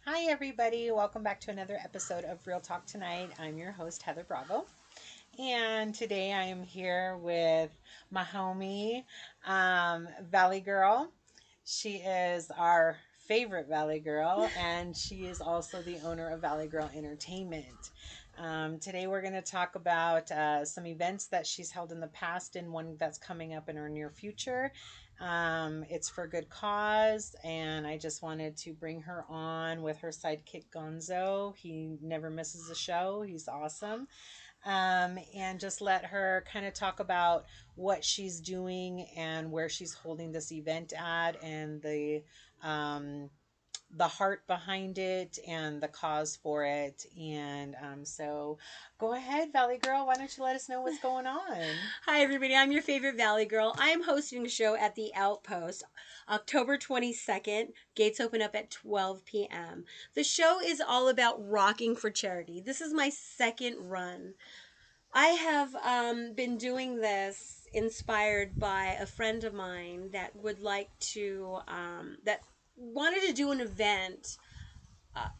Hi, everybody. Welcome back to another episode of Real Talk Tonight. I'm your host, Heather Bravo. And today I am here with my homie, Valley Girl. She is our favorite Valley Girl, and she is also the owner of Valley Girl Entertainment. Today we're going to talk about some events that she's held in the past and one that's coming up in her near future. It's for good cause, and I just wanted to bring her on with her sidekick Gonzo. He never misses a show. He's awesome. And just let her kind of talk about what she's doing and where she's holding this event at and the heart behind it and the cause for it. And so go ahead, Valley Girl. Why don't you let us know what's going on? Hi, everybody. I'm your favorite Valley Girl. I'm hosting a show at the Outpost October 22nd. Gates open up at 12 p.m. The show is all about rocking for charity. This is my second run. I have been doing this inspired by a friend of mine that would like to, that wanted to do an event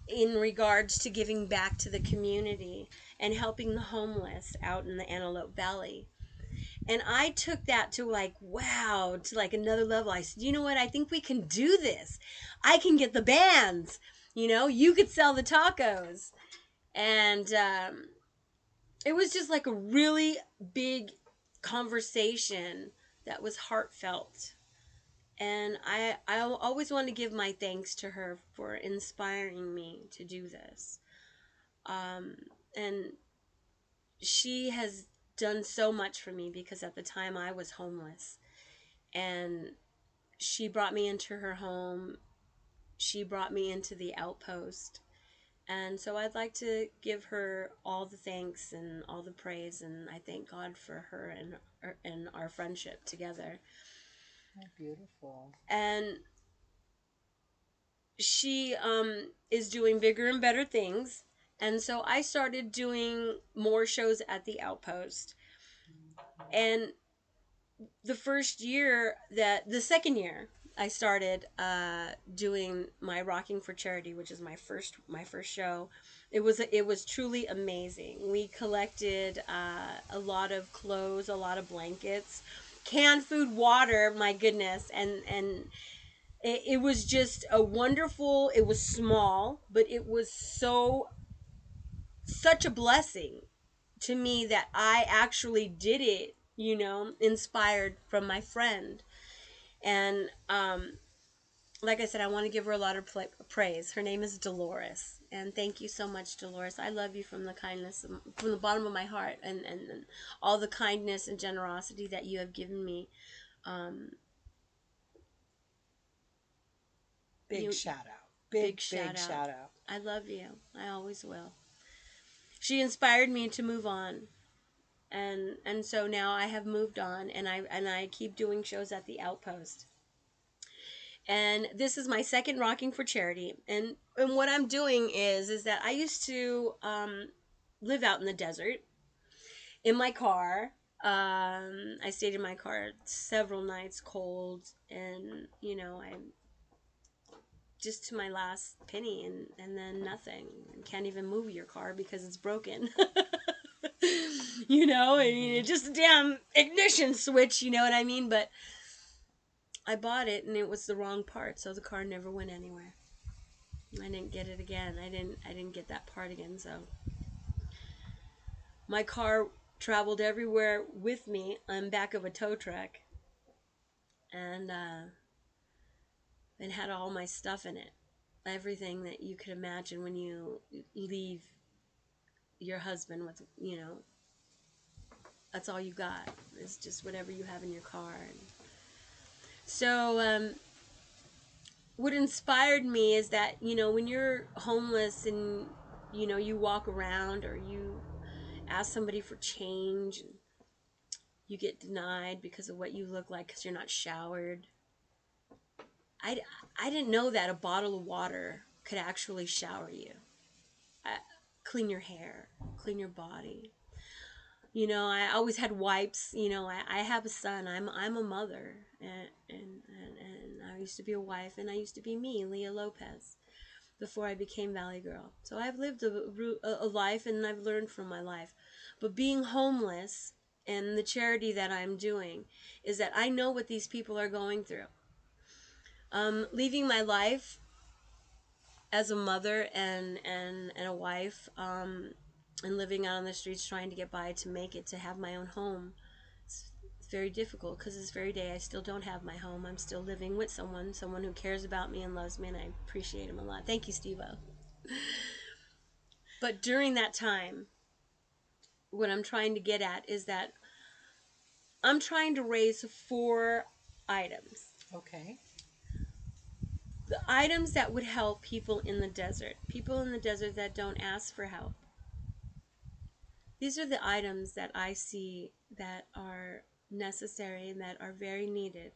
in regards to giving back to the community and helping the homeless out in the Antelope Valley. And I took that to like, wow, to like another level. I said, you know what? I think we can do this. I can get the bands. You could sell the tacos. And it was just like a really big conversation that was heartfelt. And I always want to give my thanks to her for inspiring me to do this. And she has done so much for me because at the time I was homeless, and she brought me into her home. She brought me into the Outpost. And so I'd like to give her all the thanks and all the praise, and I thank God for her and our friendship together. Oh, beautiful. And she is doing bigger and better things. And so I started doing more shows at the Outpost. And the second year I started doing my Rocking for Charity, which is my first show. It was truly amazing. We collected a lot of clothes, a lot of blankets, canned food, water. My goodness, and it was just a wonderful. It was small, but it was such a blessing to me that I actually did it, inspired from my friend. And like I said, I want to give her a lot of praise. Her name is Dolores. And thank you so much, Dolores. I love you from the kindness, from the bottom of my heart, and all the kindness and generosity that you have given me. Um, Big you shout out. Big, Big shout big out. shout out. I love you. I always will. She inspired me to move on. And so now I have moved on, and I keep doing shows at the Outpost. And this is my second Rocking for Charity. And what I'm doing is that I used to live out in the desert in my car. I stayed in my car several nights cold, and I just to my last penny, and then nothing. You can't even move your car because it's broken. I mean, it's just a damn ignition switch, you know what I mean? But I bought it and it was the wrong part, so the car never went anywhere. I didn't get it again. I didn't get that part again, so my car traveled everywhere with me on back of a tow truck, and it had all my stuff in it. Everything that you could imagine when you leave your husband with, that's all you got. It's just whatever you have in your car. And so what inspired me is that, when you're homeless and, you walk around or you ask somebody for change and you get denied because of what you look like because you're not showered. I, I didn't know that a bottle of water could actually shower you, clean your hair, clean your body. I always had wipes. I have a son. I'm a mother, and I used to be a wife, and I used to be me, Leigha Lopez. before I became Valley Girl. So I've lived a life and I've learned from my life. But being homeless and the charity that I'm doing is that I know what these people are going through. Leaving my life as a mother and a wife, and living out on the streets trying to get by to make it, to have my own home, it's very difficult because this very day I still don't have my home. I'm still living with someone who cares about me and loves me, and I appreciate him a lot. Thank you, Steve-O. But during that time, what I'm trying to get at is that I'm trying to raise 4 items. Okay. The items that would help people in the desert. People in the desert that don't ask for help. These are the items that I see that are necessary and that are very needed.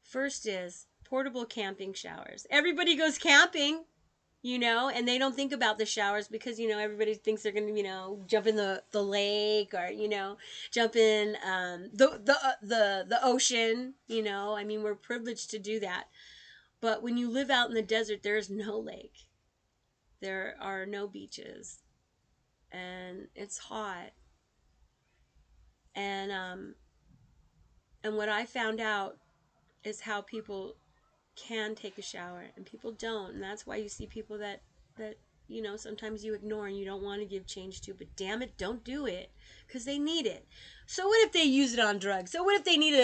First is portable camping showers. Everybody goes camping, and they don't think about the showers because, everybody thinks they're going to, jump in the lake or, jump in the ocean, I mean, we're privileged to do that. But when you live out in the desert, there is no lake. There are no beaches. And it's hot. And what I found out is how people can take a shower and people don't, and that's why you see people that sometimes you ignore and you don't want to give change to, but damn it, don't do it because they need it. So what if they use it on drugs? So what if they need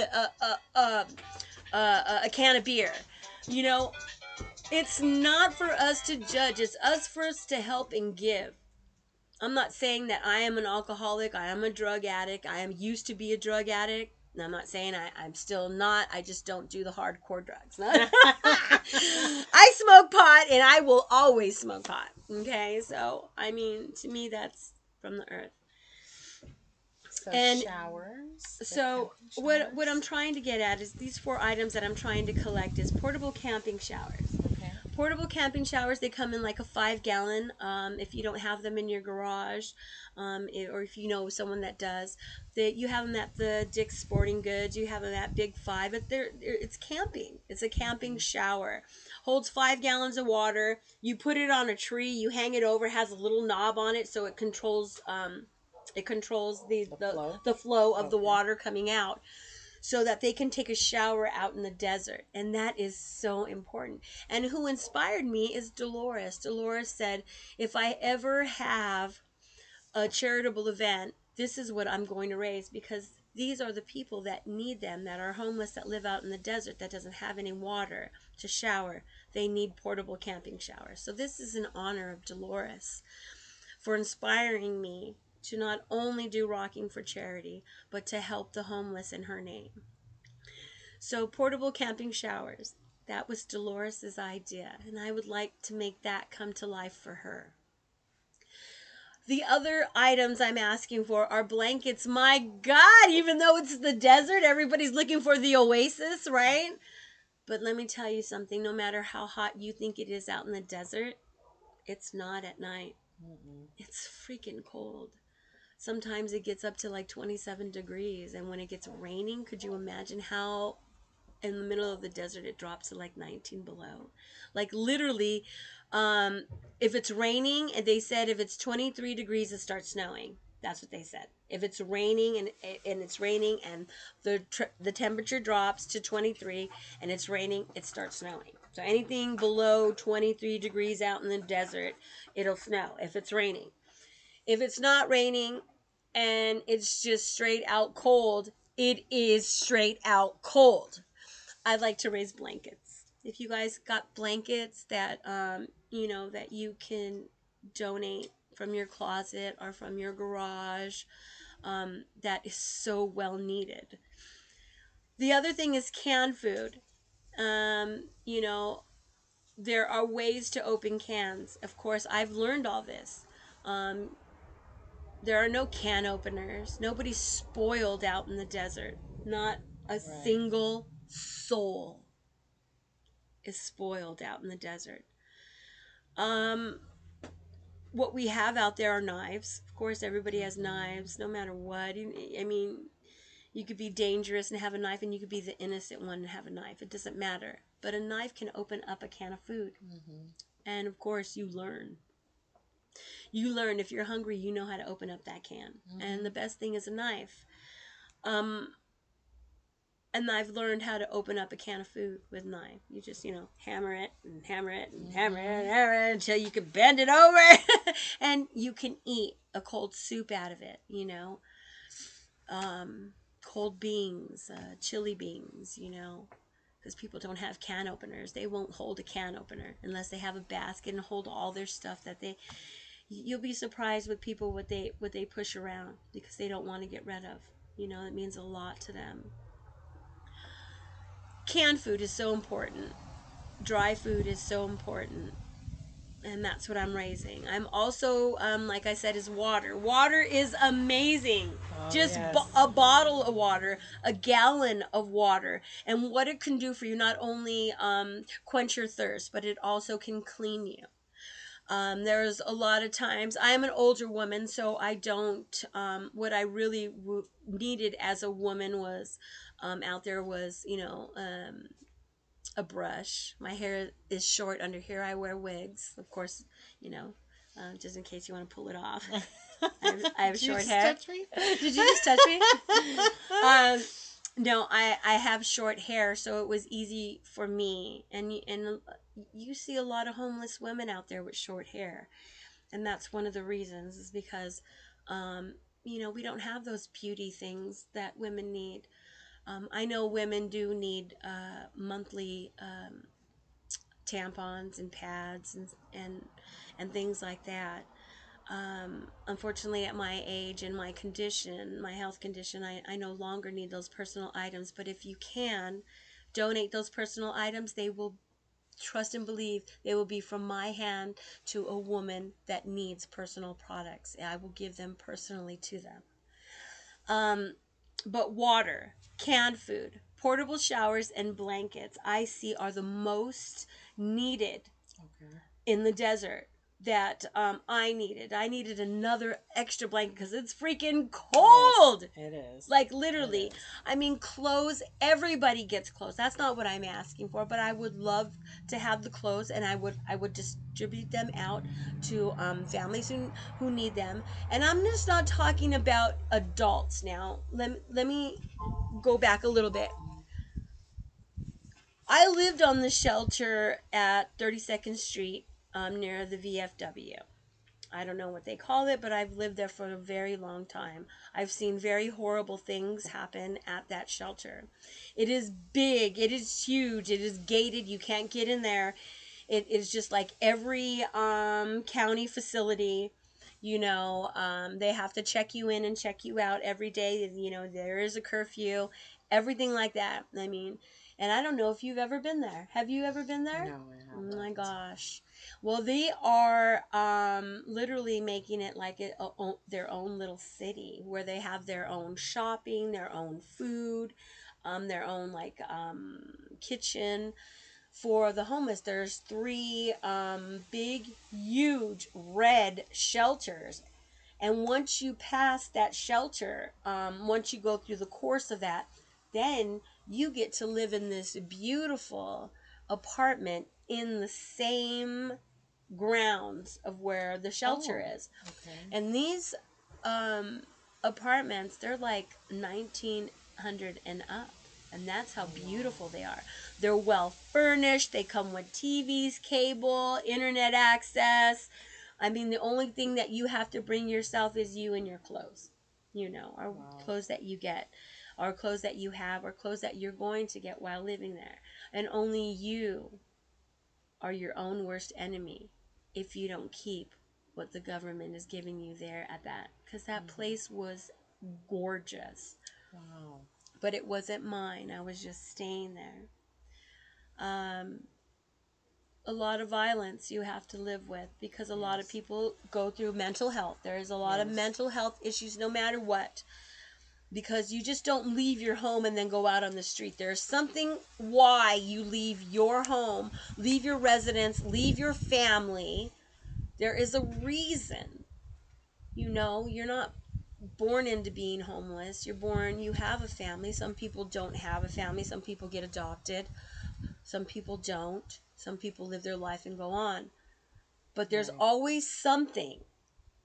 a can of beer? It's not for us to judge. It's us for us to help and give. I'm not saying that I am an alcoholic. I am a drug addict. I am used to be a drug addict. And I'm not saying I'm still not. I just don't do the hardcore drugs. I smoke pot and I will always smoke pot. Okay? So, I mean, to me, that's from the earth. So and showers. So what I'm trying to get at is these 4 items that I'm trying to collect is portable camping showers. Okay. Portable camping showers, they come in like a 5-gallon. If you don't have them in your garage, or if you know someone that does, you have them at the Dick's Sporting Goods. You have them at Big 5. But it's camping. It's a camping shower. Holds 5 gallons of water. You put it on a tree. You hang it over. It has a little knob on it so it controls the flow of the water coming out, so that they can take a shower out in the desert. And that is so important. And who inspired me is Dolores. Dolores said, if I ever have a charitable event, this is what I'm going to raise, because these are the people that need them, that are homeless, that live out in the desert, that doesn't have any water to shower. They need portable camping showers. So this is in honor of Dolores for inspiring me to not only do Rocking for charity, but to help the homeless in her name. So portable camping showers, that was Dolores's idea, and I would like to make that come to life for her. The other items I'm asking for are blankets. My God, even though it's the desert, everybody's looking for the oasis, right? But let me tell you something, no matter how hot you think it is out in the desert, it's not at night. It's freaking cold. Sometimes it gets up to like 27 degrees. And when it gets raining, could you imagine how in the middle of the desert it drops to like 19 below? Like literally, if it's raining, and they said if it's 23 degrees, it starts snowing. That's what they said. If it's raining and it's raining and the temperature drops to 23 and it's raining, it starts snowing. So anything below 23 degrees out in the desert, it'll snow if it's raining. If it's not raining and it's just straight out cold, it is straight out cold. I'd like to raise blankets. If you guys got blankets that that you can donate from your closet or from your garage, that is so well needed. The other thing is canned food. There are ways to open cans. Of course, I've learned all this. There are no can openers. Nobody's spoiled out in the desert. Not a single soul is spoiled out in the desert. What we have out there are knives. Of course, everybody has knives, no matter what. I mean, you could be dangerous and have a knife, and you could be the innocent one and have a knife. It doesn't matter. but a knife can open up a can of food. And of course, you learn. You learn. If you're hungry, you know how to open up that can. And the best thing is a knife. And I've learned how to open up a can of food with a knife. You just, hammer it and hammer it and hammer it and hammer it until you can bend it over. And you can eat a cold soup out of it, Cold beans, chili beans, because people don't have can openers. They won't hold a can opener unless they have a basket and hold all their stuff that they... You'll be surprised with people what they push around because they don't want to get rid of. It means a lot to them. Canned food is so important. Dry food is so important. And that's what I'm raising. I'm also, like I said, is water. Water is amazing. Just yes. A bottle of water, a gallon of water, and what it can do for you, not only quench your thirst, but it also can clean you. There's a lot of times, I am an older woman, so I don't, what I really needed as a woman was, out there was, a brush. My hair is short under here. I wear wigs, of course, just in case you want to pull it off. I have short hair. Touch me? Did you just touch me? No, I have short hair, so it was easy for me. And you see a lot of homeless women out there with short hair, and that's one of the reasons is because, we don't have those beauty things that women need. I know women do need monthly tampons and pads and things like that. Unfortunately, at my age and my condition, my health condition, I no longer need those personal items. But if you can donate those personal items, they will, trust and believe, they will be from my hand to a woman that needs personal products. I will give them personally to them. But water, canned food, portable showers, and blankets, I see are the most needed in the desert that I needed. I needed another extra blanket because it's freaking cold. Yes, it is. Like literally. Is. I mean, clothes, everybody gets clothes. That's not what I'm asking for, but I would love to have the clothes, and I would distribute them out to families who need them. And I'm just not talking about adults now. Let me go back a little bit. I lived on the shelter at 32nd Street near the VFW. I don't know what they call it, but I've lived there for a very long time. I've seen very horrible things happen at that shelter. It is big. It is huge. It is gated. You can't get in there. It is just like every county facility. They have to check you in and check you out every day. There is a curfew, everything like that. I mean, and I don't know if you've ever been there. Have you ever been there? No, I haven't. Oh my gosh. Well, they are literally making it like their own little city where they have their own shopping, their own food, their own kitchen. For the homeless, there's 3 big, huge red shelters. And once you pass that shelter, once you go through the course of that, then you get to live in this beautiful apartment in the same grounds of where the shelter is. Okay. And these apartments, they're like 1900 and up. And that's how beautiful they are. They're well furnished. They come with TVs, cable, internet access. I mean, the only thing that you have to bring yourself is you and your clothes. Or clothes that you get, or clothes that you have, or clothes that you're going to get while living there. And only you are your own worst enemy if you don't keep what the government is giving you there at that. Because that place was gorgeous. Wow. But it wasn't mine. I was just staying there. A lot of violence you have to live with because a lot of people go through mental health. There is a lot of mental health issues no matter what. Because you just don't leave your home and then go out on the street. There's something why you leave your home, leave your residence, leave your family. There is a reason. You're not born into being homeless. You have a family. Some people don't have a family. Some people get adopted. Some people don't. Some people live their life and go on. But there's Right. always something,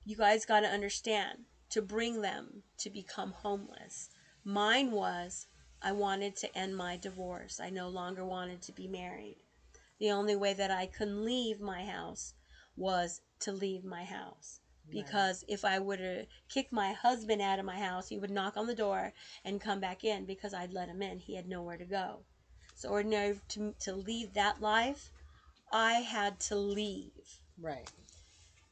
you guys got to understand, to bring them to become homeless. Mine was, I wanted to end my divorce. I no longer wanted to be married. The only way that I could leave my house was to leave my house. Because if I would have kicked my husband out of my house, he would knock on the door and come back in because I'd let him in. He had nowhere to go. So in order to leave that life, I had to leave. Right.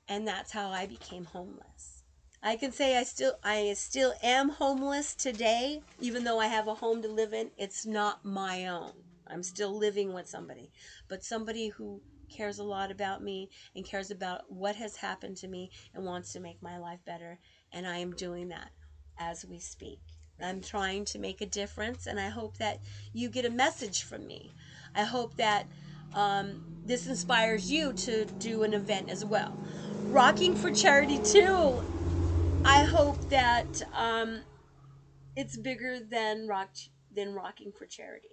And that's how I became homeless. I can say I still am homeless today, even though I have a home to live in. It's not my own. I'm still living with somebody, but somebody who cares a lot about me and cares about what has happened to me and wants to make my life better, and I am doing that as we speak. I'm trying to make a difference, and I hope that you get a message from me. I hope that this inspires you to do an event as well. Rocking for Charity too. I hope that it's bigger than Rocking for Charity.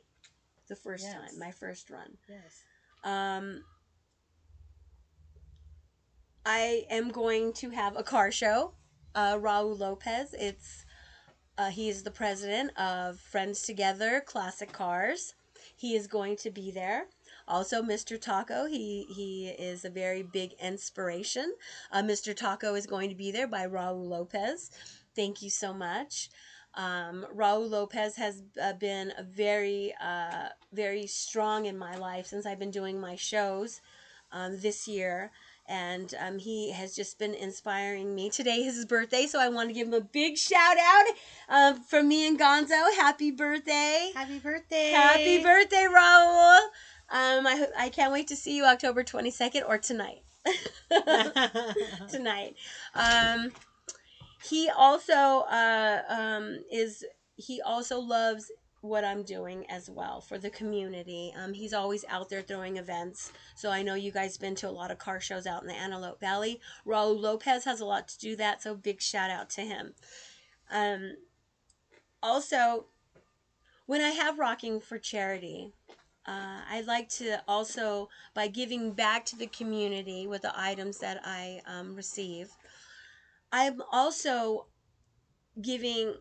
The first Yes. time, my first run. Yes. Um, I am going to have a car show. Raul Lopez. He is the president of Friends Together Classic Cars. He is going to be there. Also, Mr. Taco, he is a very big inspiration. Mr. Taco is going to be there by Raul Lopez. Thank you so much. Raul Lopez has been a very strong in my life since I've been doing my shows this year. And he has just been inspiring me. Today is his birthday, so I want to give him a big shout out from me and Gonzo. Happy birthday. Happy birthday. Happy birthday, Raul. I can't wait to see you October 22nd or tonight. Tonight. He also he also loves what I'm doing as well for the community. He's always out there throwing events. So I know you guys been to a lot of car shows out in the Antelope Valley. Raul Lopez has a lot to do that, so big shout out to him. Also, when I have Rocking for Charity, I'd like to also, by giving back to the community with the items that I receive, I'm also giving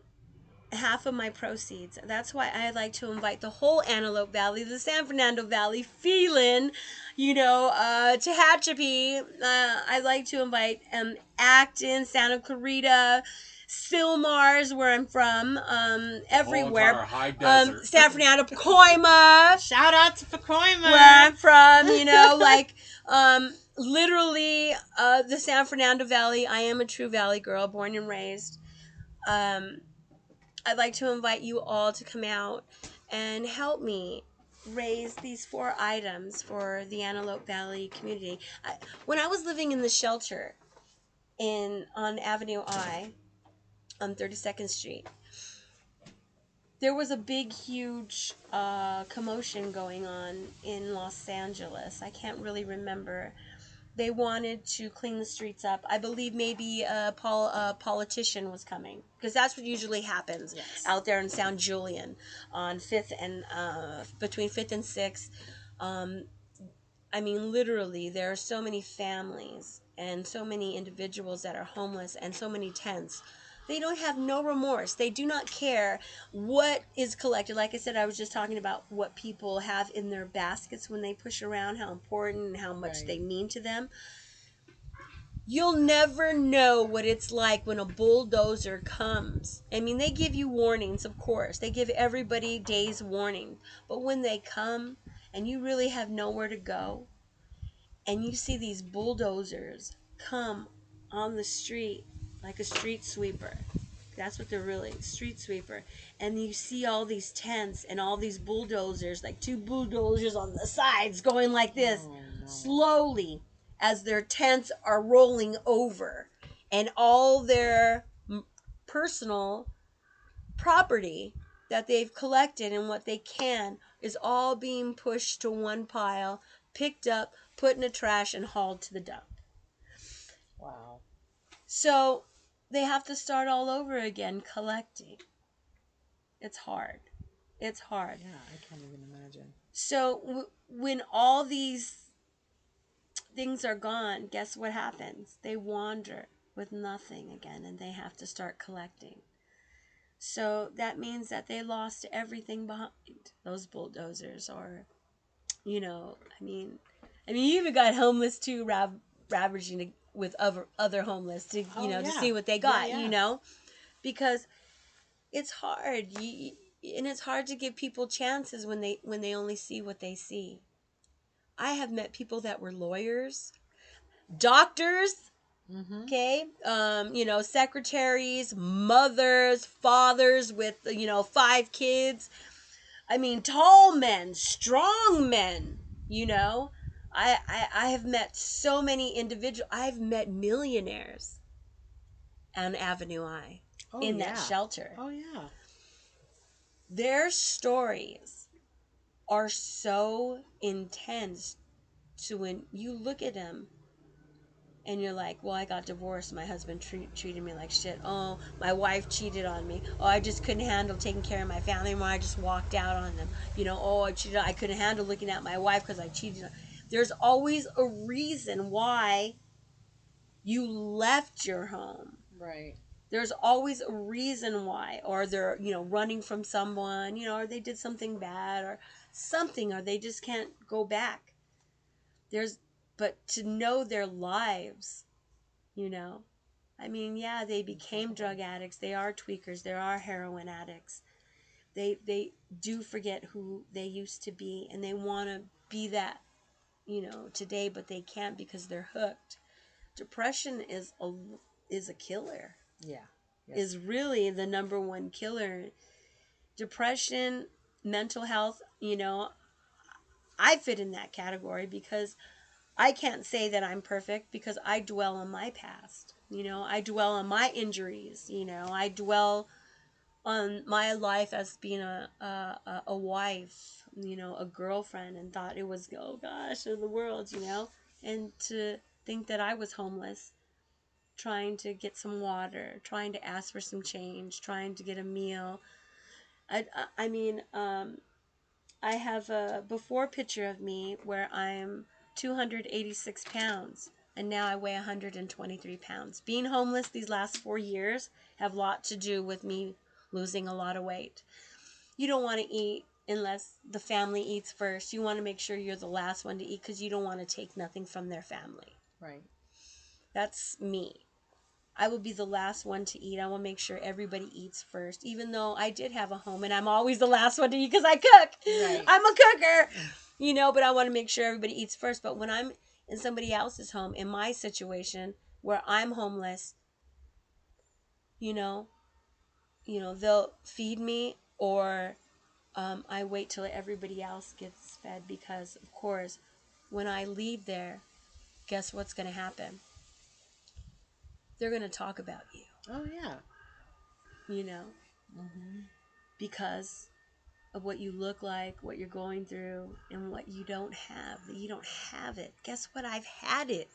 half of my proceeds. That's why I like to invite the whole Antelope Valley, the San Fernando Valley, Phelan, Tehachapi. I like to invite Acton, Santa Clarita, Silmars, where I'm from, everywhere. High desert. San Fernando, Pacoima. Shout out to Pacoima. Where I'm from, literally, the San Fernando Valley. I am a true Valley girl, born and raised. I'd like to invite you all to come out and help me raise these 4 items for the Antelope Valley community. When I was living in the shelter on Avenue I on 32nd Street, there was a big, huge commotion going on in Los Angeles. I can't really remember. They wanted to clean the streets up. I believe maybe a politician was coming, because that's what usually happens out there in San Julian on 5th and between 5th and 6th. Literally, there are so many families and so many individuals that are homeless and so many tents. They don't have no remorse. They do not care what is collected. Like I said, I was just talking about what people have in their baskets when they push around, how important and how much they mean to them. You'll never know what it's like when a bulldozer comes. They give you warnings, of course. They give everybody days warning. But when they come and you really have nowhere to go, and you see these bulldozers come on the street like a street sweeper. That's what they're really, street sweeper. And you see all these tents and all these bulldozers, like 2 bulldozers on the sides going like this, slowly, as their tents are rolling over. And all their personal property that they've collected and what they can is all being pushed to one pile, picked up, put in a trash, and hauled to the dump. Wow. So they have to start all over again collecting. It's hard. It's hard. Yeah, I can't even imagine. So when all these things are gone, guess what happens? They wander with nothing again, and they have to start collecting. So that means that they lost everything behind those bulldozers, or you even got homeless too, ravaging with other homeless to to Yeah. see what they Yeah, got, yeah. because it's hard. And it's hard to give people chances when they only see what they see. I have met people that were lawyers, doctors, Mm-hmm. okay, secretaries, mothers, fathers with 5 kids. I mean, tall men, strong men. You know, I have met so many individuals. I've met millionaires on Avenue I Oh, in that yeah. shelter. Oh, yeah. Their stories are so intense. So when you look at them and you're like, well, I got divorced. My husband treated me like shit. Oh, my wife cheated on me. Oh, I just couldn't handle taking care of my family anymore. I just walked out on them. Oh, I cheated. I couldn't handle looking at my wife because I cheated. There's always a reason why you left your home. Right. There's always a reason why, or they're running from someone, or they did something bad or something, or they just can't go back. But to know their lives, yeah, they became drug addicts. They are tweakers. They are heroin addicts. They do forget who they used to be, and they want to be that, today, but they can't because they're hooked. Depression is a killer. Yeah. Yes. Is really the number one killer. Depression, mental health, I fit in that category because I can't say that I'm perfect because I dwell on my past. I dwell on my injuries. I dwell on my life as being a wife, a girlfriend, and thought it was, oh gosh, of the world, and to think that I was homeless, trying to get some water, trying to ask for some change, trying to get a meal. I mean, I have a before picture of me where I'm 286 pounds, and now I weigh 123 pounds. Being homeless these last 4 years have a lot to do with me losing a lot of weight. You don't want to eat unless the family eats first. You want to make sure you're the last one to eat because you don't want to take nothing from their family. Right. That's me. I will be the last one to eat. I will make sure everybody eats first, even though I did have a home and I'm always the last one to eat because I cook. Right. I'm a cooker, but I want to make sure everybody eats first. But when I'm in somebody else's home, in my situation where I'm homeless, you know, they'll feed me, or I wait till everybody else gets fed because, of course, when I leave there, guess what's going to happen? They're going to talk about you, Oh, yeah. Mm-hmm. because of what you look like, what you're going through, and what you don't have. You don't have it. Guess what? I've had it.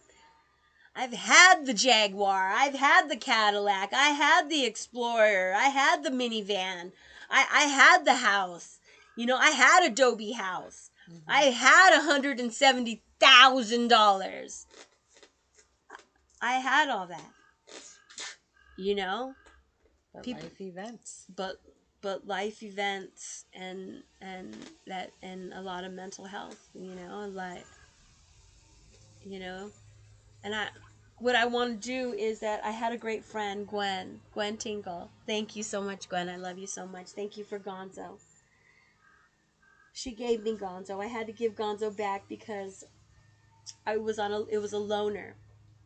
I've had the Jaguar. I've had the Cadillac. I had the Explorer. I had the minivan. I had the house. I had Adobe house. Mm-hmm. I had $170,000. I had all that. But People, life events. but life events and that and a lot of mental health, like you know and what I want to do is that I had a great friend, Gwen Tinkle. Thank you so much, Gwen. I love you so much. Thank you for Gonzo. She gave me Gonzo. I had to give Gonzo back because it was a loaner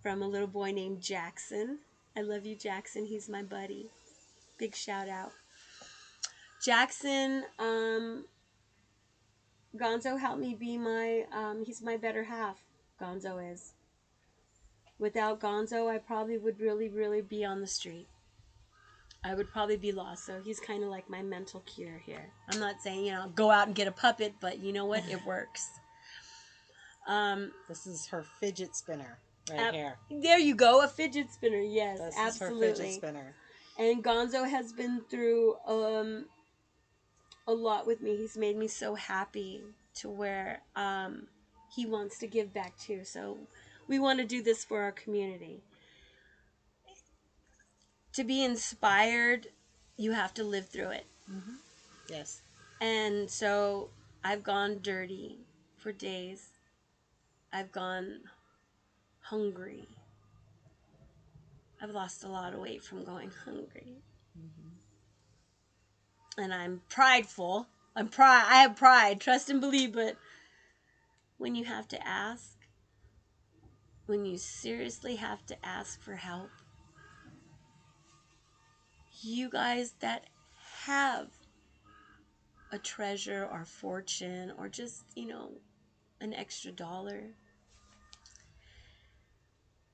from a little boy named Jackson. I love you, Jackson. He's my buddy. Big shout out. Jackson, Gonzo helped me be he's my better half. Gonzo is. Without Gonzo, I probably would really, really be on the street. I would probably be lost. So he's kind of like my mental cure here. I'm not saying, go out and get a puppet, but you know what? It works. This is her fidget spinner right here. There you go. A fidget spinner. Yes, This absolutely. is her fidget spinner. And Gonzo has been through a lot with me. He's made me so happy to where he wants to give back too. So we want to do this for our community. To be inspired, you have to live through it. Mm-hmm. Yes. And so I've gone dirty for days. I've gone hungry. I've lost a lot of weight from going hungry. Mm-hmm. And I'm prideful. I have pride, trust and believe, but when you have to ask, when you seriously have to ask for help, you guys that have a treasure or fortune or just, an extra dollar,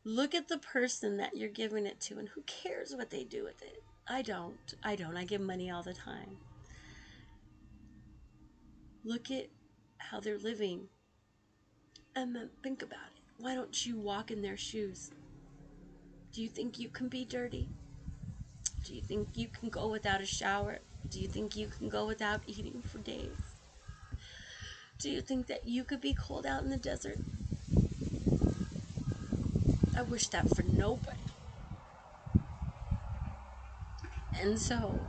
look at the person that you're giving it to and who cares what they do with it. I don't. I give money all the time. Look at how they're living and then think about it. Why don't you walk in their shoes? Do you think you can be dirty? Do you think you can go without a shower? Do you think you can go without eating for days? Do you think that you could be cold out in the desert? I wish that for nobody. And so,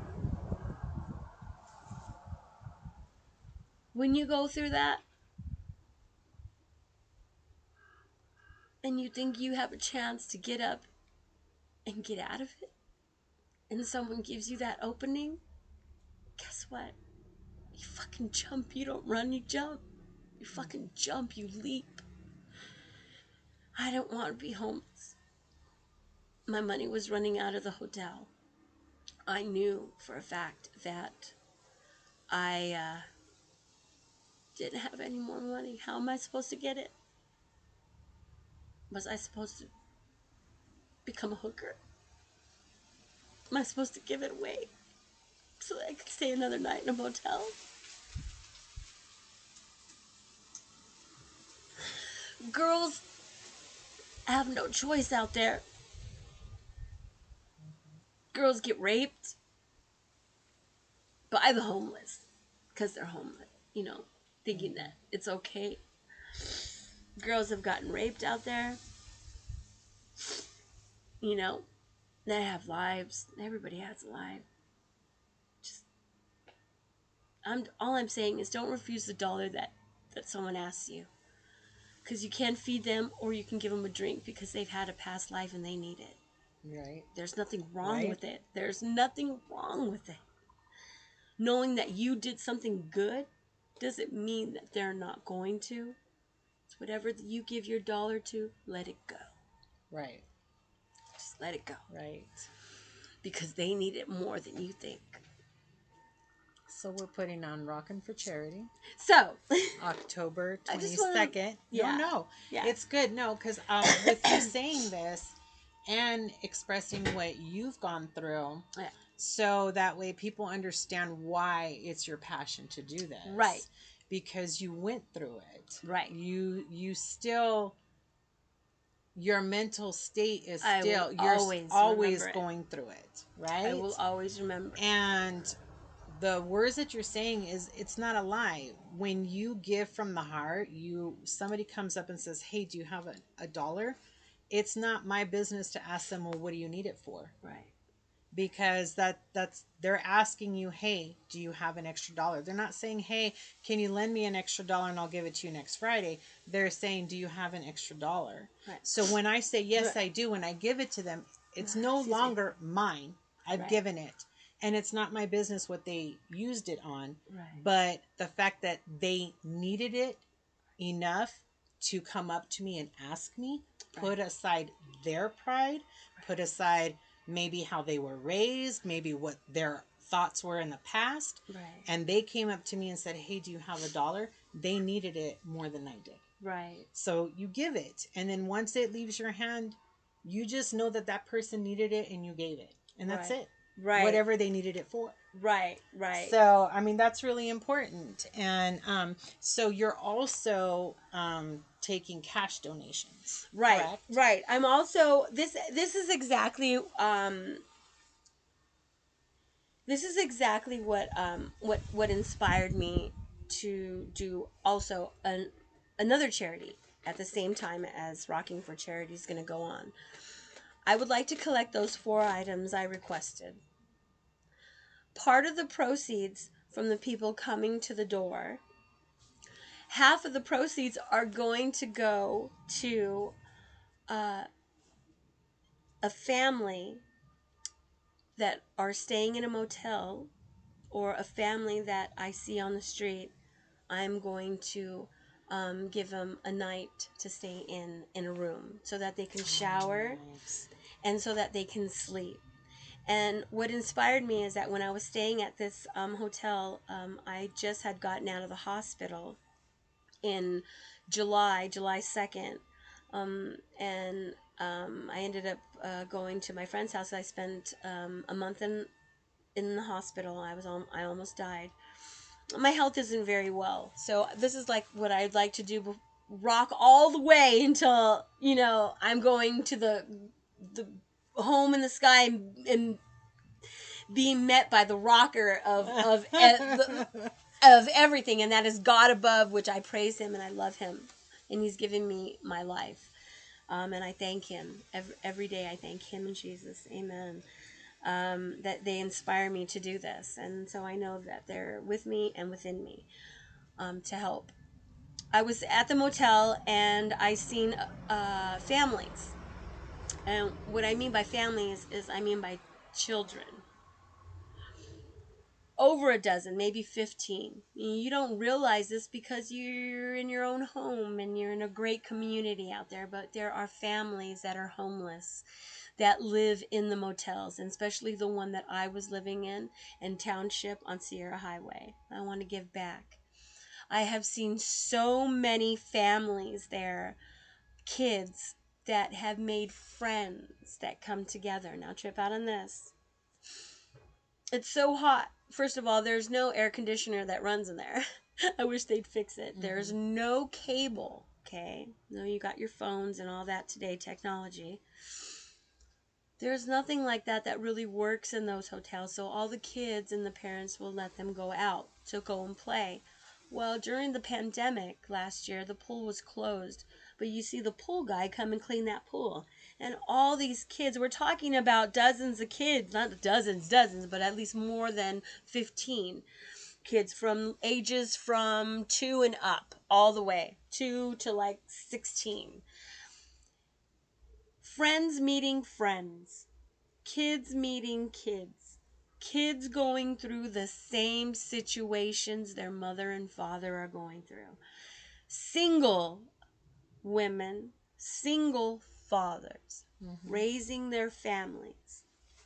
when you go through that, and you think you have a chance to get up and get out of it, and someone gives you that opening, guess what? You fucking jump. You don't run, you jump. You fucking jump, you leap. I don't want to be homeless. My money was running out of the hotel. I knew for a fact that I didn't have any more money. How am I supposed to get it? Was I supposed to become a hooker? Am I supposed to give it away so that I could stay another night in a motel? Girls have no choice out there. Girls get raped by the homeless because they're homeless, thinking that it's okay. Girls have gotten raped out there, they have lives. Everybody has a life. Just, all I'm saying is don't refuse the dollar that someone asks you. Because you can feed them or you can give them a drink because they've had a past life and they need it. Right. There's nothing wrong with it. There's nothing wrong with it. Knowing that you did something good doesn't mean that they're not going to. It's whatever you give your dollar to, let it go. Right. Just let it go. Right. Because they need it more than you think. So we're putting on Rockin' for Charity. So October 22nd. Yeah. No. Yeah. It's good. No, because with you saying this and expressing what you've gone through, yeah. So that way people understand why it's your passion to do this. Right. Because you went through it. Right. You still, your mental state is you're always going through it. Right? I will always remember. And the words that you're saying is, it's not a lie. When you give from the heart, somebody comes up and says, hey, do you have a dollar? It's not my business to ask them, well, what do you need it for? Right. Because that's they're asking you, hey, do you have an extra dollar? They're not saying, hey, can you lend me an extra dollar and I'll give it to you next Friday? They're saying, do you have an extra dollar? Right. So when I say yes, I do, and I give it to them, it's no longer mine. I've given it, and it's not my business what they used it on. Right. But the fact that they needed it enough to come up to me and ask me, put aside their pride, put aside maybe how they were raised, maybe what their thoughts were in the past. Right. And they came up to me and said, hey, do you have a dollar? They needed it more than I did. Right. So you give it. And then once it leaves your hand, you just know that that person needed it and you gave it. And that's it. Right. Whatever they needed it for. Right. Right. So, I mean, that's really important. And so you're also taking cash donations. Right. Correct? Right. I'm also this is exactly This is exactly what inspired me to do also another charity at the same time as Rocking for Charity is going to go on. I would like to collect those 4 items I requested. Part of the proceeds from the people coming to the door, half of the proceeds are going to go to uh, a family that are staying in a motel, or a family that I see on the street. I'm going to give them a night to stay in a room so that they can shower Nice. and so that they can sleep. And what inspired me is that when I was staying at this hotel, I just had gotten out of the hospital in July 2nd. And I ended up going to my friend's house. I spent a month in the hospital. I almost died. My health isn't very well, so this is like what I'd like to do, rock all the way until I'm going to the home in the sky, and being met by the rocker of everything, and that is God above, which I praise him and I love him, and he's given me my life, and I thank him every day. I thank him in Jesus, amen. That they inspire me to do this, and so I know that they're with me and within me, to help. I was at the motel and I seen families, and what I mean by families is I mean by children. Over a dozen, maybe 15. You don't realize this because you're in your own home and you're in a great community out there, but there are families that are homeless that live in the motels, and especially the one that I was living in Township on Sierra Highway. I want to give back. I have seen so many families there, kids that have made friends that come together. Now trip out on this. It's so hot. First of all, there's no air conditioner that runs in there. I wish they'd fix it. Mm-hmm. There's no cable, okay? No, you got your phones and all that today, technology. There's nothing like that really works in those hotels, so all the kids and the parents will let them go out to go and play. Well, during the pandemic last year, the pool was closed, but you see the pool guy come and clean that pool. And all these kids, we're talking about dozens of kids, not dozens, but at least more than 15 kids from ages from 2 and up, all the way, 2 to like 16. Friends meeting friends, kids meeting kids, kids going through the same situations their mother and father are going through. Single women, single fathers, raising their families.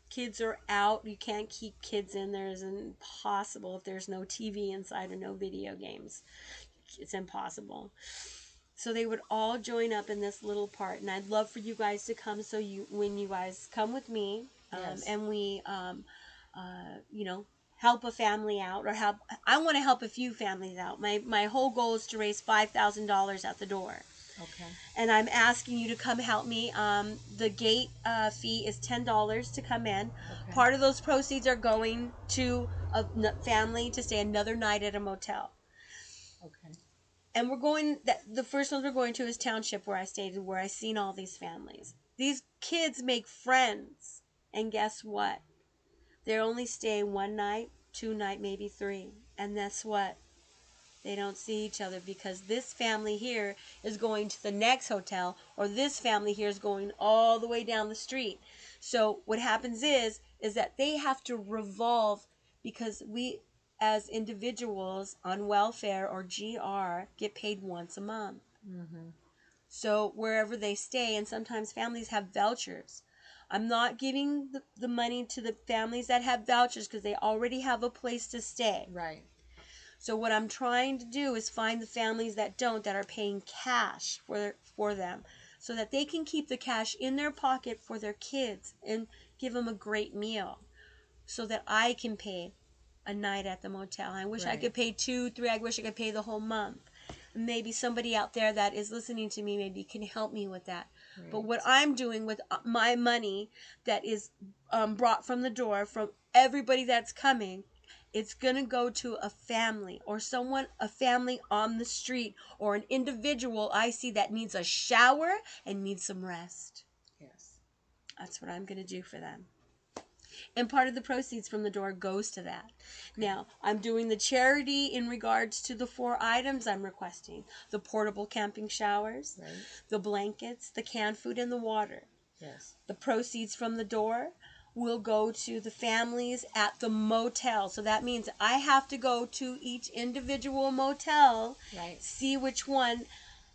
Kids are out. You can't keep kids in there. It's impossible if there's no TV inside or no video games. It's impossible. So they would all join up in this little part, and I'd love for you guys to come. So when you guys come with me, yes. And we, help a family out, or I want to help a few families out. My whole goal is to raise $5,000 at the door. Okay. And I'm asking you to come help me. The gate fee is $10 to come in. Okay. Part of those proceeds are going to a family to stay another night at a motel. Okay. And the first ones we're going to is Township, where I stayed, where I seen all these families. These kids make friends. And guess what? They're only staying 1 night, 2 night, maybe 3. And that's what? They don't see each other because this family here is going to the next hotel, or this family here is going all the way down the street. So what happens is that they have to revolve, because we as individuals on welfare or GR get paid once a month. Mm-hmm. So wherever they stay, and sometimes families have vouchers. I'm not giving the money to the families that have vouchers because they already have a place to stay. Right. So what I'm trying to do is find the families that don't, that are paying cash for them, so that they can keep the cash in their pocket for their kids and give them a great meal, so that I can pay a night at the motel. I wish I could pay 2, 3. I wish I could pay the whole month. Maybe somebody out there that is listening to me maybe can help me with that. Right. But what I'm doing with my money that is brought from the door, from everybody that's coming, it's going to go to a family or a family on the street or an individual I see that needs a shower and needs some rest. Yes. That's what I'm going to do for them. And part of the proceeds from the door goes to that. Now, I'm doing the charity in regards to the 4 items I'm requesting. The portable camping showers, Right. the blankets, the canned food, and the water. Yes. The proceeds from the door will go to the families at the motel. So that means I have to go to each individual motel, Right. see which one.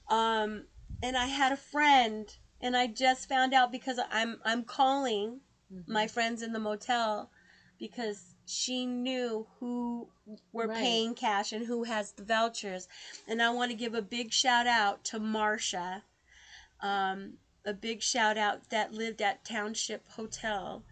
And I had a friend, and I just found out because I'm calling my friends in the motel because she knew who were Right. paying cash and who has the vouchers. And I want to give a big shout out to Marcia. A big shout out that lived at Township Hotel.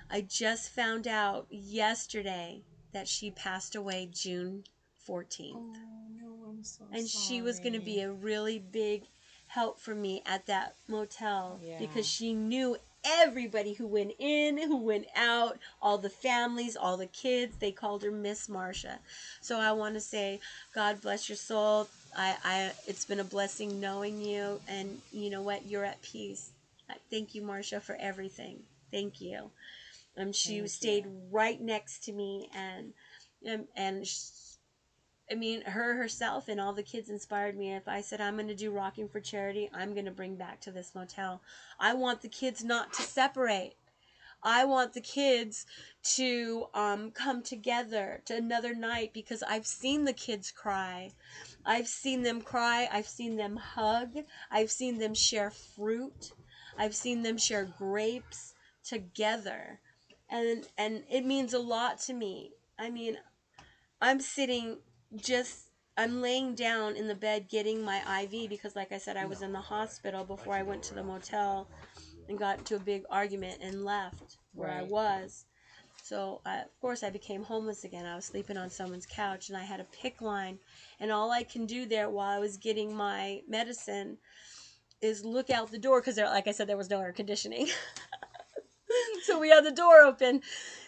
I just found out yesterday that she passed away June 14th. Oh, no, I'm so And sorry. she was going to be a really big help for me at that motel. Yeah. Because she knew everybody who went in, who went out, all the families, all the kids. They called her Miss Marcia. So I want to say, God bless your soul. It's been a blessing knowing you, and you know what? You're at peace. Thank you, Marcia, for everything. Thank you. She stayed right next to me, and I mean, her herself and all the kids inspired me. If I said I'm going to do Rocking for Charity, I'm going to bring back to this motel. I want the kids not to separate. I want the kids to come together to another night because I've seen the kids cry. I've seen them cry. I've seen them hug. I've seen them share fruit. I've seen them share grapes together. And it means a lot to me. I mean, I'm sitting I'm laying down in the bed getting my IV because, like I said, I was in the hospital before I went to the motel and got into a big argument and left where I was. So, of course, I became homeless again. I was sleeping on someone's couch, and I had a PICC line. And all I can do there while I was getting my medicine is look out the door because, like I said, there was no air conditioning. So we had the door open.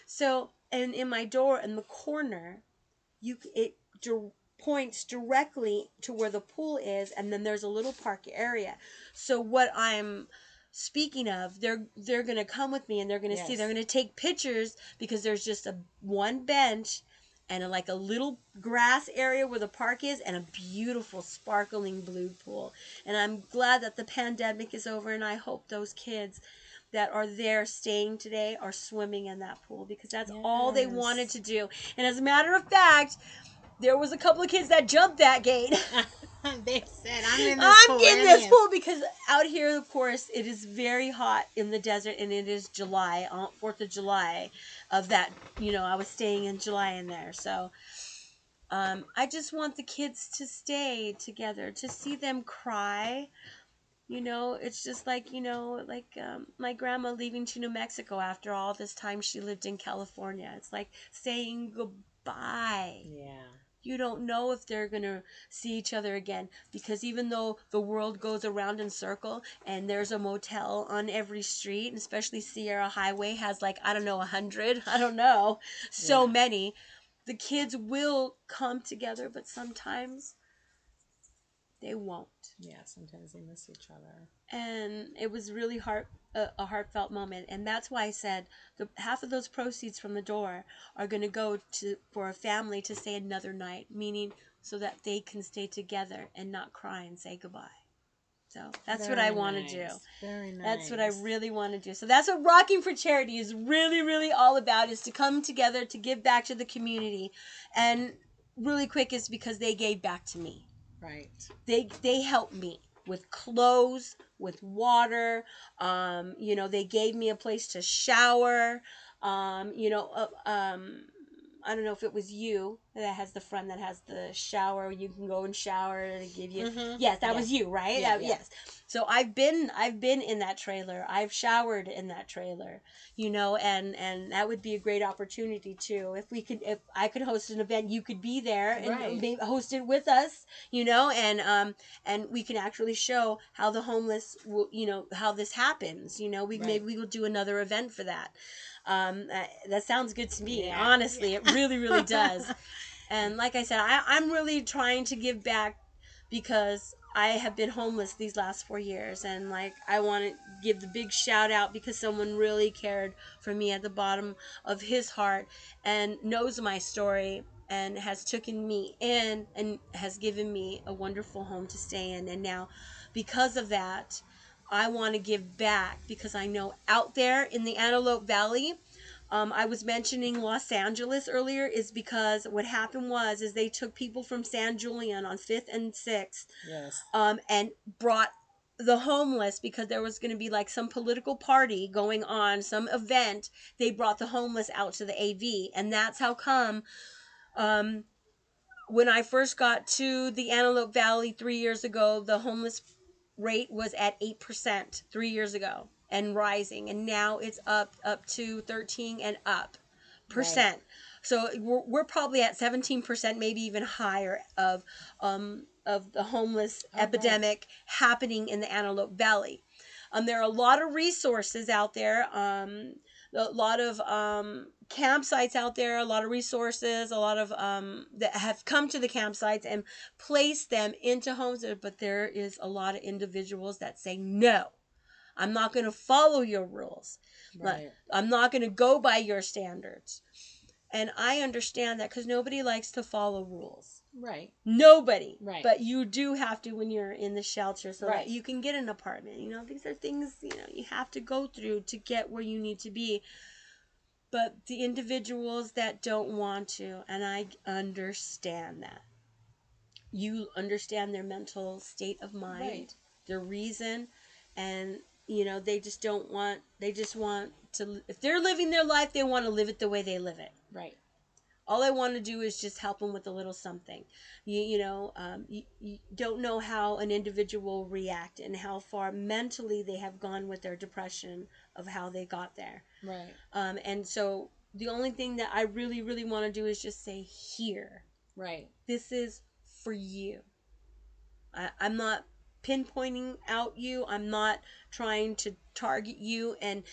So, and in my door in the corner, it points directly to where the pool is, and then there's a little park area. So what I'm speaking of, they're gonna come with me, and they're gonna see. They're gonna take pictures because there's just one bench and like a little grass area where the park is, and a beautiful sparkling blue pool. And I'm glad that the pandemic is over, and I hope those kids that are there staying today are swimming in that pool because that's all they wanted to do. And as a matter of fact, there was a couple of kids that jumped that gate. They said, I'm getting this pool because out here, of course, it is very hot in the desert, and it is July, 4th of July of that, I was staying in July in there. So I just want the kids to stay together, to see them cry. It's just like, my grandma leaving to New Mexico after all this time she lived in California. It's like saying goodbye. Yeah. You don't know if they're going to see each other again because even though the world goes around in circle and there's a motel on every street, and especially Sierra Highway has 100, I don't know, so many, the kids will come together, but sometimes they won't. Yeah, sometimes they miss each other. And it was really a heartfelt moment, and that's why I said half of those proceeds from the door are going to go for a family to stay another night, meaning so that they can stay together and not cry and say goodbye. So that's what I want to do. Very nice. That's what I really want to do. So that's what Rocking for Charity is really, really all about, is to come together to give back to the community. And really quick is because they gave back to me. Right. They helped me with clothes, with water. They gave me a place to shower. I don't know if it was you that has the front that has the shower. You can go and shower. They give you. Mm-hmm. Yes, that Yeah. was you, right? Yeah, yeah. Yes. So I've been in that trailer. I've showered in that trailer. And that would be a great opportunity too. If I could host an event, you could be there and Right. maybe host it with us. And we can actually show how the homeless will, how this happens. Right. Maybe we will do another event for that. That sounds good to me. Yeah. Honestly, Yeah. it really, really does. And like I said, I'm really trying to give back because I have been homeless these last 4 years. And like, I want to give the big shout out because someone really cared for me at the bottom of his heart and knows my story and has taken me in and has given me a wonderful home to stay in. And now, because of that, I want to give back because I know out there in the Antelope Valley, I was mentioning Los Angeles earlier, is because what happened is they took people from San Julian on 5th and 6th, Yes. and brought the homeless because there was going to be like some political party going on, some event. They brought the homeless out to the AV, and that's how come. Um, when I first got to the Antelope Valley 3 years ago, the homeless rate was at 8% 3 years ago and rising, and now it's up to 13 and up Right. percent. So we're probably at 17%, maybe even higher of the homeless Oh, right. epidemic happening in the Antelope Valley. There are a lot of resources out there. A lot of campsites out there, a lot of resources, a lot of that have come to the campsites and placed them into homes. But there is a lot of individuals that say, no, I'm not going to follow your rules. Right. I'm not going to go by your standards. And I understand that because nobody likes to follow rules. Right. Nobody. Right. But you do have to when you're in the shelter so Right. that you can get an apartment. These are things, you have to go through to get where you need to be. But the individuals that don't want to, and I understand that. You understand their mental state of mind, Right. their reason, and they just don't want, they just want to, if they're living their life, they want to live it the way they live it. Right. All I want to do is just help them with a little something. You don't know how an individual will react and how far mentally they have gone with their depression of how they got there. Right. And so the only thing that I really, really want to do is just say, here. Right. This is for you. I'm not pinpointing out you. I'm not trying to target you and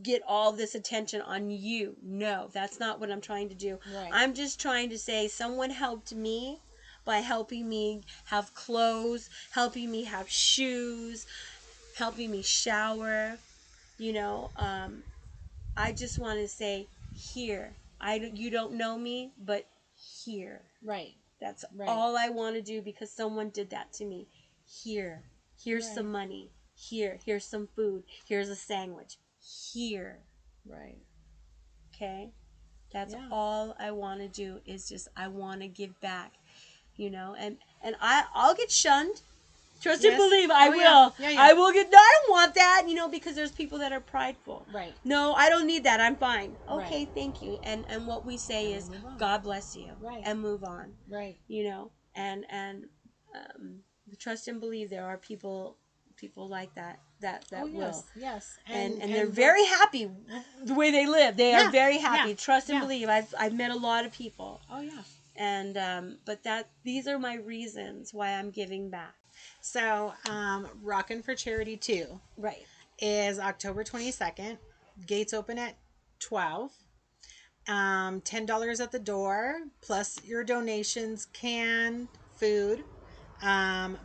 get all this attention on you. No, that's not what I'm trying to do. Right. I'm just trying to say someone helped me by helping me have clothes, helping me have shoes, helping me shower. I just want to say, here. You don't know me, but here. Right. That's Right. all I want to do because someone did that to me. Here. Here's Right. some money. Here's some food. Here's a sandwich. Here. Right. Okay? That's Yeah. all I want to do is just I want to give back, and I'll get shunned. Trust and Yes. believe, I Oh, will. yeah. Yeah, yeah. I will get. No, I don't want that, because there's people that are prideful. Right. No, I don't need that. I'm fine. Right. Okay, thank you. And what we say And is, we move on. God bless you, Right. and move on. Right. And trust and believe there are people like that Oh, will. yes. Yes. And they're very happy the way they live. They are very happy. Yeah. Trust and Yeah. believe. I've met a lot of people. Oh, yeah. And but these are my reasons why I'm giving back. So, Rockin' for Charity 2 Right. is October 22nd. Gates open at 12. $10 at the door, plus your donations, canned food,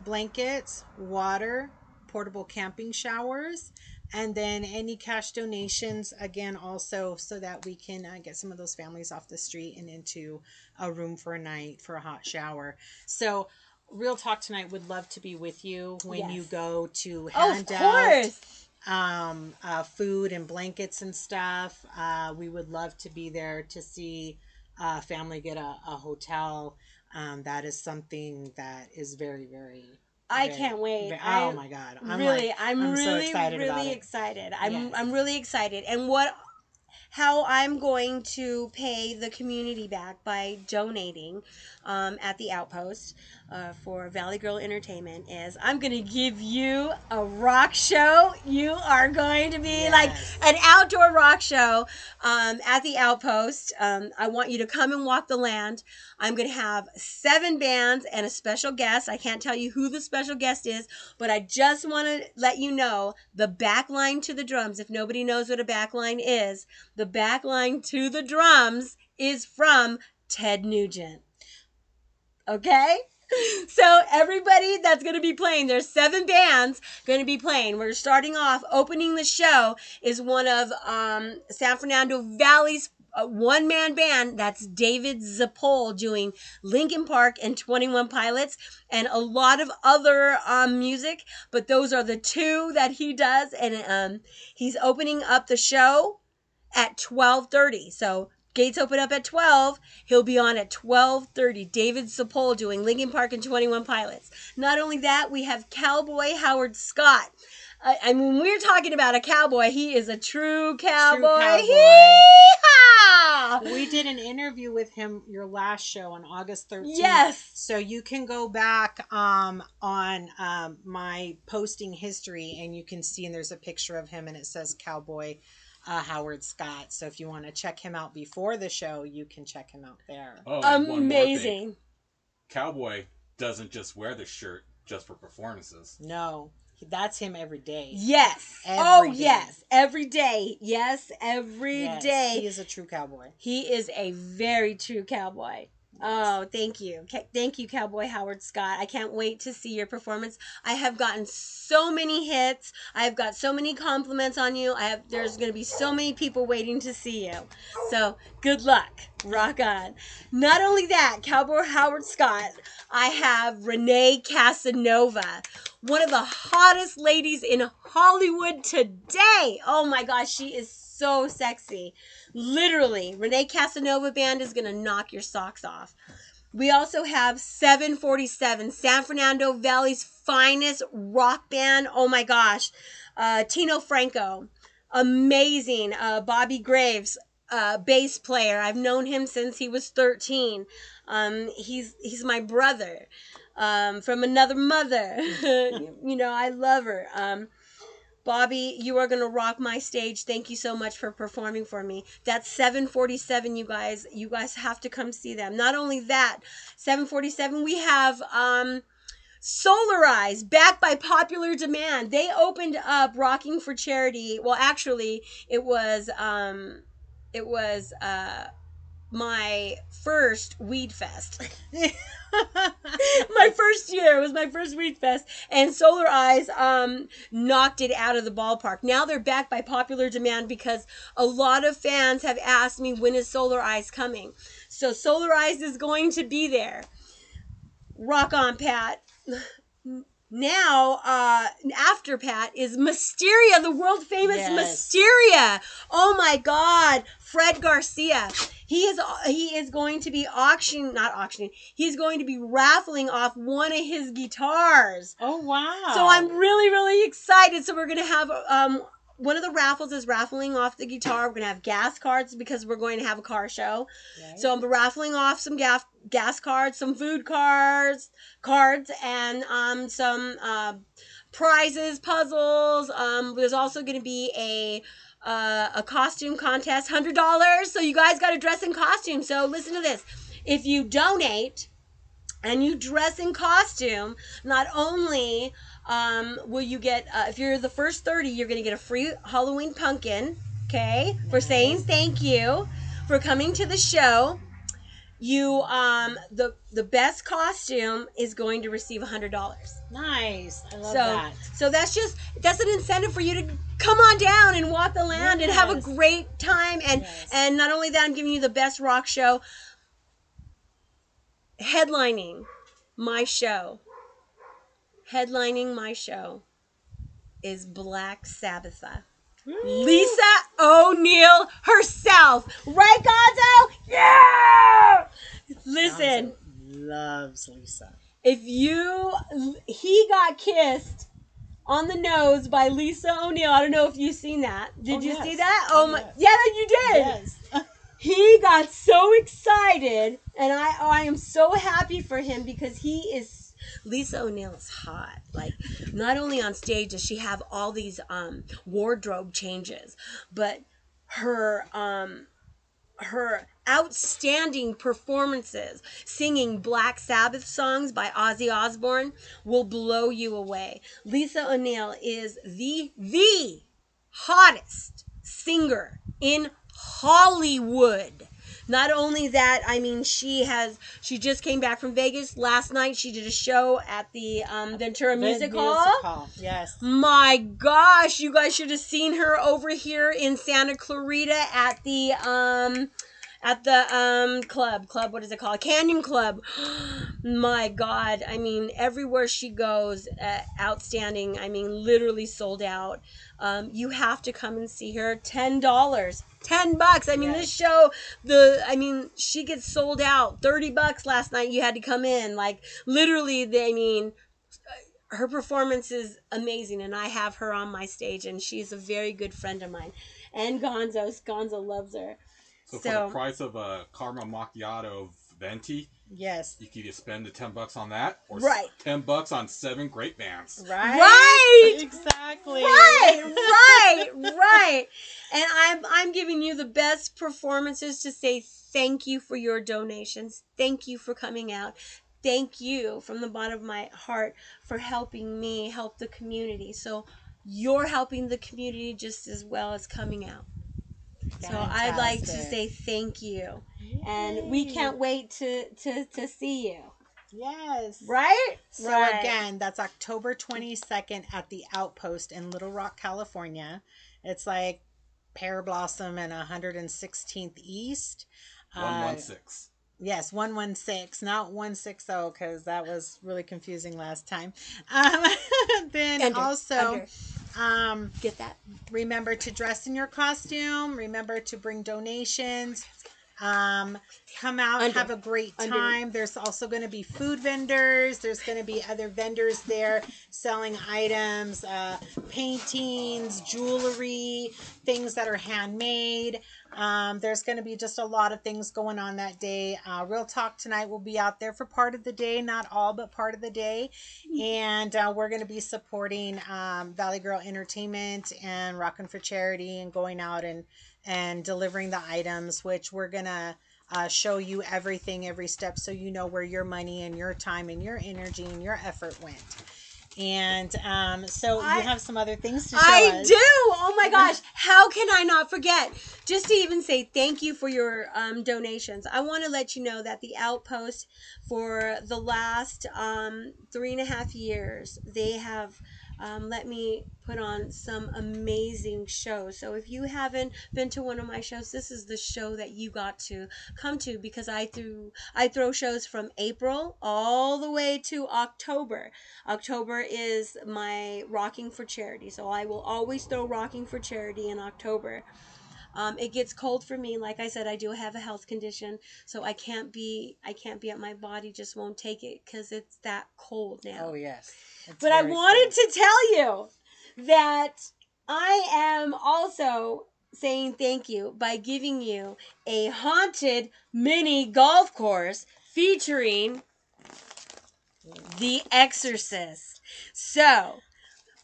blankets, water, portable camping showers, and then any cash donations, again, also so that we can get some of those families off the street and into a room for a night for a hot shower. So, Real Talk Tonight would love to be with you when Yes. you go to Oh, of hand out course. food and blankets and stuff. We would love to be there to see a family get a hotel. That is something that is very, very. I can't wait. Oh my God! I'm I'm so really, excited about really it. excited. Yes. I'm really excited. And what how I'm going to pay the community back by donating at the Outpost for Valley Girl Entertainment is I'm going to give you a rock show. You are going to be like an outdoor rock show at the Outpost. I want you to come and walk the land. I'm going to have 7 bands and a special guest. I can't tell you who the special guest is, but I just want to let you know the back line to the drums. If nobody knows what a back line is, the back line to the drums is from Ted Nugent. Okay? So everybody that's going to be playing, there's 7 bands going to be playing. We're starting off, opening the show is one of San Fernando Valley's one-man band. That's David Zapol doing Linkin Park and 21 Pilots and a lot of other music. But those are the 2 that he does. And he's opening up the show at 12:30. So gates open up at 12. He'll be on at 12:30. David Zapol doing Linkin Park and 21 Pilots. Not only that, we have Cowboy Howard Scott. I mean, when we're talking about a cowboy, he is a true cowboy. We did an interview with him your last show on August 13th. Yes. So you can go back on my posting history and you can see, and there's a picture of him and it says Cowboy Howard Scott. So if you want to check him out before the show, you can check him out there. Oh, amazing. Cowboy doesn't just wear the shirt just for performances. No, that's him every day. Yes. Every day. Yes. Every day. Yes, every day. He is a true cowboy. He is a very true cowboy. Oh, thank you. Thank you, Cowboy Howard Scott. I can't wait to see your performance. I have gotten so many hits. I've got so many compliments on you. There's going to be so many people waiting to see you. So, good luck. Rock on. Not only that, Cowboy Howard Scott, I have Renee Casanova, one of the hottest ladies in Hollywood today. Oh my gosh, she is so sexy. Literally, Renee Casanova Band is going to knock your socks off. We also have 747, San Fernando Valley's finest rock band. Oh my gosh. Tino Franco, amazing. Bobby Graves, bass player. I've known him since he was 13. He's my brother from another mother. You know, I love her. Bobby, you are going to rock my stage. Thank you so much for performing for me. That's 747, you guys. You guys have to come see them. Not only that, 747, we have Solar Eyes, back by popular demand. They opened up Rocking for Charity. Well, actually, it was my first Weed Fest. My first year. It was my first Weed Fest. And Solar Eyes knocked it out of the ballpark. Now they're back by popular demand because a lot of fans have asked me, when is Solar Eyes coming? So Solar Eyes is going to be there. Rock on, Pat. Now, after Pat is Mysteria, the world famous Mysteria. Oh my God, Fred Garcia. He is going to be he's going to be raffling off one of his guitars. Oh wow. So I'm really, really excited. So we're going to have one of the raffles is raffling off the guitar. We're going to have gas cards because we're going to have a car show. Right. So I'm raffling off some gas cards, some food cards, and some prizes, puzzles. There's also going to be a costume contest, $100. So you guys got to dress in costume. So listen to this. If you donate and you dress in costume, not only will you get, if you're the first 30, you're going to get a free Halloween pumpkin, okay, for saying thank you for coming to the show. You, the best costume is going to receive $100. Nice. I love that. So that's an incentive for you to come on down and walk the land and have a great time. And not only that, I'm giving you the best rock show. Headlining my show is Black Sabbath. Lisa O'Neill herself. Right, Gonzo? Yeah! Listen. Gonzo loves Lisa. He got kissed on the Nose by Lisa O'Neill. I don't know if you've seen that. Did you see that? Oh, my, yes. yeah, you did. Yes. He got so excited, and I am so happy for him because he is. Lisa O'Neill is hot. Like, not only on stage does she have all these wardrobe changes, but her outstanding performances singing Black Sabbath songs by Ozzy Osbourne will blow you away. Lisa O'Neill is the hottest singer in Hollywood. Not only that, I mean, she just came back from Vegas. Last night she did a show at the Ventura Music Hall. Yes. My gosh, you guys should have seen her over here in Santa Clarita at the club, what is it called? Canyon Club. My God, I mean, everywhere she goes, outstanding. I mean, literally sold out. You have to come and see her. $10. $10. I mean, this show, she gets sold out. $30 last night. You had to come in. Like, literally, her performance is amazing, and I have her on my stage, and she's a very good friend of mine. And Gonzo loves her. So for the price of a caramel macchiato venti, yes, you could either spend the $10 on that, or $10 on 7 great bands. Right. Exactly. Right. And I'm giving you the best performances to say thank you for your donations. Thank you for coming out. Thank you from the bottom of my heart for helping me help the community. So you're helping the community just as well as coming out. Fantastic. So I'd like to say thank you. Yay. And we can't wait to see you. Yes. Right? So again, that's October 22nd at the Outpost in Little Rock, California. It's like Pear Blossom and 116th East. 116. Yes, 116, not 160, because that was really confusing last time. Then get that. Remember to dress in your costume. Remember to bring donations. Come out, have a great time. There's also going to be food vendors. There's going to be other vendors there selling items, paintings, jewelry, things that are handmade. There's going to be just a lot of things going on that day. Real Talk Tonight will be out there for part of the day, not all, but part of the day. And we're going to be supporting Valley Girl Entertainment and Rockin' for Charity and going out and delivering the items, which we're going to show you everything, every step, so you know where your money and your time and your energy and your effort went. And so you have some other things to show us. I do. Oh my gosh. How can I not forget? Just to even say thank you for your donations. I want to let you know that the Outpost, for the last 3.5 years, they have let me put on some amazing shows. So if you haven't been to one of my shows, this is the show that you got to come to, because I throw shows from April all the way to October. October is my Rocking for Charity, so I will always throw Rocking for Charity in October. It gets cold for me. Like I said, I do have a health condition, so I can't be at my body just won't take it because it's that cold now. Oh yes. But I wanted to tell you that I am also saying thank you by giving you a haunted mini golf course featuring The Exorcist. So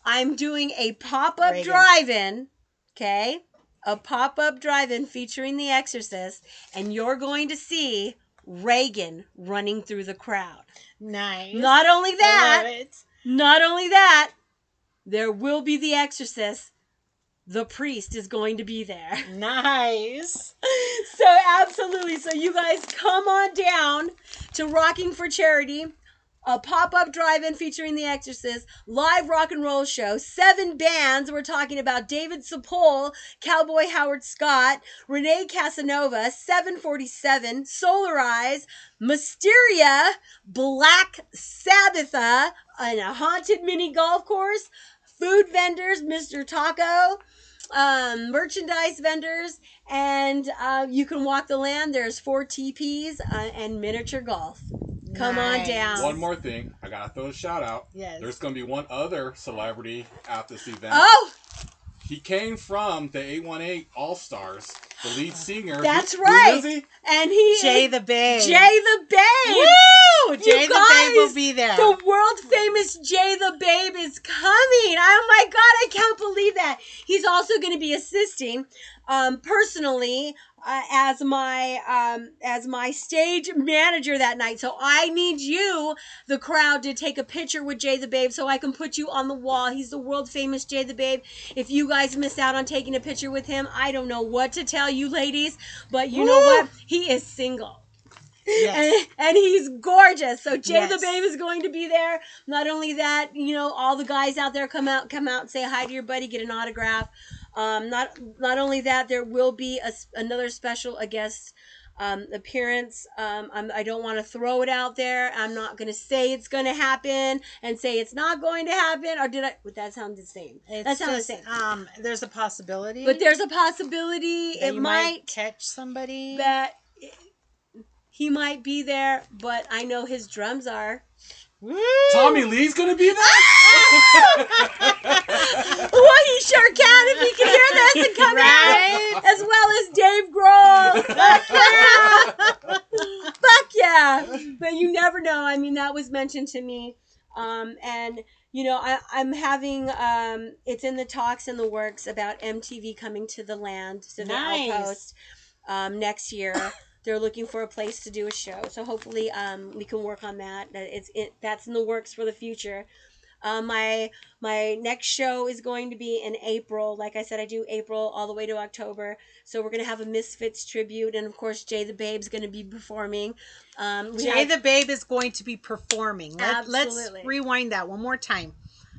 I'm doing a pop-up drive-in, okay? A pop-up drive-in featuring The Exorcist, and you're going to see Reagan running through the crowd. Nice. Not only that, I love it. Not only that, there will be The Exorcist. The priest is going to be there. Nice. So absolutely. So you guys come on down to Rocking for Charity. A pop-up drive-in featuring The Exorcist, live rock and roll show, 7 bands. We're talking about David Sepul, Cowboy Howard Scott, Renee Casanova, 747, Solar Eyes, Mysteria, Black Sabbatha, and a haunted mini golf course, food vendors, Mr. Taco, merchandise vendors, and you can walk the land. There's 4 teepees and miniature golf. Come on Nice. down. One more thing, I gotta throw a shout out. Yes. There's gonna be one other celebrity at this event. Oh, He came from the 818 All Stars, the lead singer. that's Who right. is he? And he Jay is the Babe. Jay the Babe. Woo! Jay You the Babe will guys, be there. The world famous Jay the Babe is coming. Oh my God, I can't believe that. He's also going to be assisting personally as my stage manager that night. So I need you, the crowd, to take a picture with Jay the Babe so I can put you on the wall. He's the world famous Jay the Babe. If you guys miss out on taking a picture with him, I don't know what to tell you ladies, but you know what? He is single. Yes. And he's gorgeous. So Jay the Yes. Babe is going to be there. Not only that, all the guys out there come out and say hi to your buddy, get an autograph. Not only that, there will be another special guest appearance. I don't want to throw it out there. I'm not going to say it's going to happen and say it's not going to happen. Or did I? Would that sound the same? That sounds the same. There's a possibility. But there's a possibility that it you might catch somebody. that he might be there, but I know his drums are. Woo! Tommy Lee's gonna be there. Well, he sure can if he can hear this and come out, as well as Dave Grohl. Fuck yeah! But you never know. I mean, that was mentioned to me, and I'm having it's in the talks in the works about MTV coming to the land, so the Nice. Outpost next year. They're looking for a place to do a show, so hopefully we can work on that. That's in the works for the future. My next show is going to be in April. Like I said, I do April all the way to October. So we're going to have a Misfits tribute, and of course Jay the Babe's going to be performing. Jay the Babe is going to be performing. Let's Absolutely. rewind that one more time.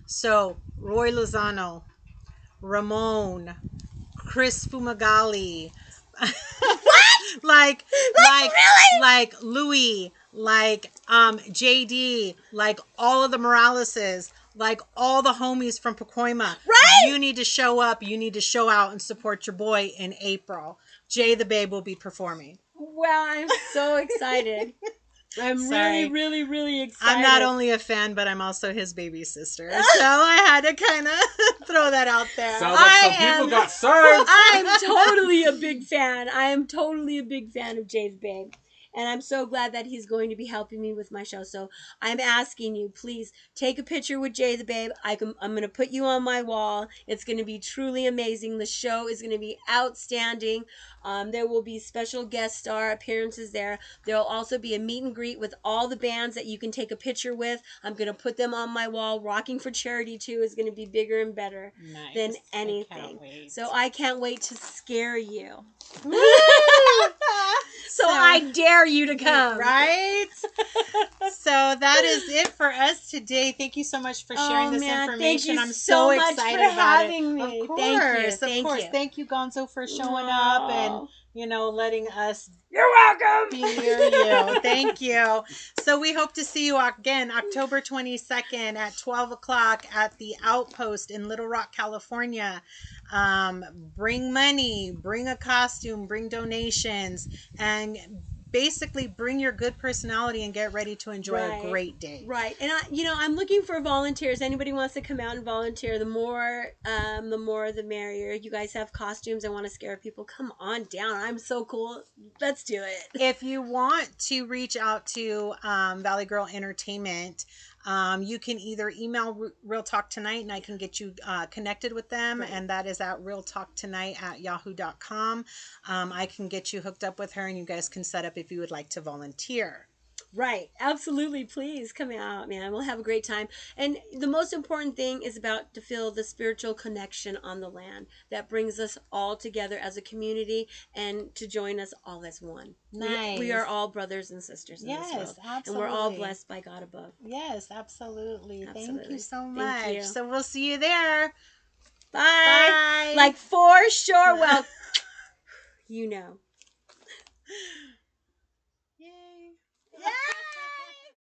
So Roy Lozano, Ramon, Chris Fumagalli. like Louis, like JD, like all of the Moraleses, like all the homies from Pacoima. Right? You need to show up, you need to show out and support your boy in April. Jay the Babe will be performing. Well, I'm so excited. I'm Sorry. really, really, really excited. I'm not only a fan, but I'm also his baby sister. So I had to kind of throw that out there. Sounds like some people got served. I'm totally a big fan. I am totally a big fan of Jay the Babe. And I'm so glad that he's going to be helping me with my show. So I'm asking you, please take a picture with Jay the Babe. I'm going to put you on my wall. It's going to be truly amazing. The show is going to be outstanding. There will be special guest star appearances there. There will also be a meet and greet with all the bands that you can take a picture with. I'm going to put them on my wall. Rocking for Charity 2 is going to be bigger and better than anything. So I can't wait to scare you. So I dare you to come. Right? So that is it for us today. Thank you so much for sharing this information. Thank you I'm so much excited for about having it. me. Of course. Thank you. Of course. You. Thank you, Gonzo, for showing up and, letting us You're welcome. be near you. Thank you. So we hope to see you again October 22nd at 12 o'clock at the Outpost in Little Rock, California. Bring money, bring a costume, bring donations, and basically bring your good personality and get ready to enjoy a great day. Right. And I'm looking for volunteers. Anybody wants to come out and volunteer, the more the merrier. You guys have costumes and want to scare people, come on down. I'm so cool. Let's do it. If you want to reach out to Valley Girl Entertainment, you can either email Real Talk Tonight and I can get you connected with them. Right. And that is at realtalktonight@yahoo.com. I can get you hooked up with her and you guys can set up if you would like to volunteer. Right. Absolutely. Please come out, man. We'll have a great time. And the most important thing is about to feel the spiritual connection on the land that brings us all together as a community and to join us all as one. Nice. We are all brothers and sisters in this world. Absolutely. And we're all blessed by God above. Yes, absolutely. Thank you so Thank much. you. So we'll see you there. Bye. Like for sure. Well, you know. Yay. Yeah.